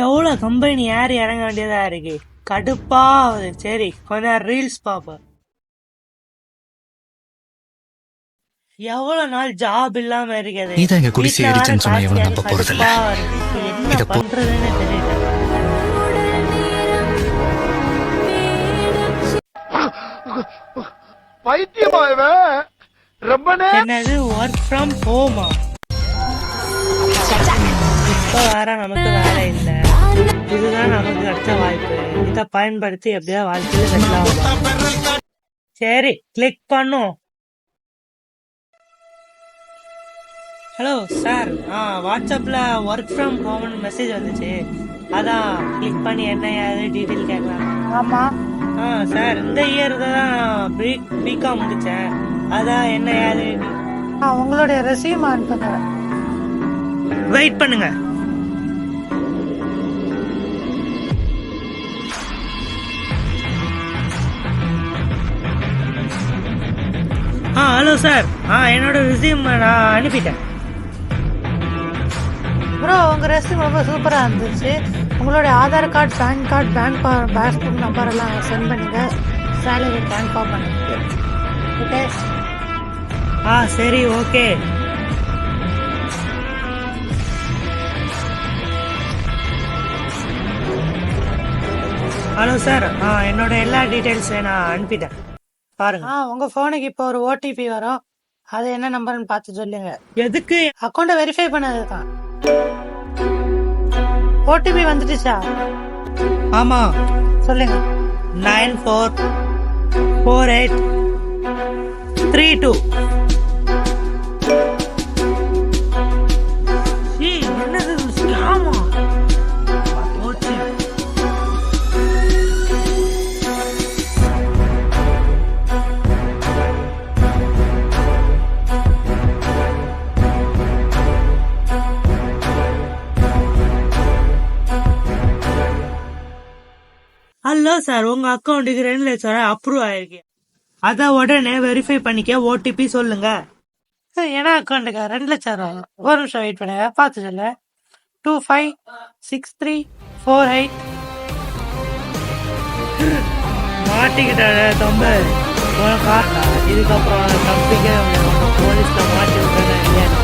எவ்வளவு கம்பெனி யார் இறங்க வேண்டியதா இருக்கு, கடுப்பாவது. சரி கொஞ்சம் ரீல்ஸ் பாப்போம். எவ்வளவு நாள் ஜாப் இல்லாம இருக்குது, என்ன பண்றதுன்னு தெரியல. என்னது ஒர்க் ஃப்ரம் ஹோமா? இப்ப வேற நமக்கு வேலை இல்ல, இதுதான் நமக்கு கிடைச்ச வாய்ப்பு. இதை பயன்படுத்தி எப்படியாவது வாழ்க்கையில செட்டில் ஆகலாம். சரி கிளிக் பண்ணும். ஹலோ சார், வாட்ஸ்அப்ல ஒர்க் ஃப்ரம் ஹோம்னு மெசேஜ் வந்துச்சு, அதான் கிளிக் பண்ணி என்ன ஏது டீட்டெயில் கேட்கலாம். ஆமா சார், இந்த இயர் தான் பிகாம் முடிச்சேன், அதான் என்ன ஏது. உங்களுடைய ரெஸ்யூம் அனுப்புங்க. வெயிட் பண்ணுங்க. ஹலோ சார், என்னோட ரெஸ்யூம் நான் அனுப்பிட்டேன். ப்ரோ, உங்கள் ரெஸ்யூம் ரொம்ப சூப்பராக இருந்துச்சு. உங்களுடைய Aadhaar card, pan card, passbook number எல்லாம் சென்ட் பண்ணுங்க. சேலரி ட்ரான்ஸ்ஃபர் பண்ணுங்க. ஓகே. சரி ஓகே. ஹலோ சார், என்னோட எல்லா டீட்டெயில்ஸையும் நான் அனுப்பிட்டேன், பாருங்க. உங்கள் ஃபோனுக்கு இப்போ ஒரு ஓடிபி வரும், அது என்ன நம்பர்னு பார்த்து சொல்லுங்க. எதுக்கு? அக்கௌண்ட்டை வெரிஃபை பண்ணது தான். ஓடிபி வந்துடுச்சா? ஆமா, சொல்லுங்க. 944832. என்னது ஸ்கேமா? ஹலோ சார், உங்க அக்கௌண்ட்டுக்கு 2 லட்சம் அப்ரூவ் ஆயிருக்கு, அத உடனே வெரிஃபை பண்ணிக்க ஓடிபி சொல்லுங்க. ஏன்னா அக்கௌண்ட்டுக்கு 2 லட்சம் ரூபா. ஒரு நிமிஷம் வெயிட் பண்ணுங்க, பார்த்து சொல்ல. 256348. மாட்டிக்கிட்டாட தம்ப, இதுக்கப்புறம் தம்பிக்க போலீஸ்ல மாட்டி விட்டேன்.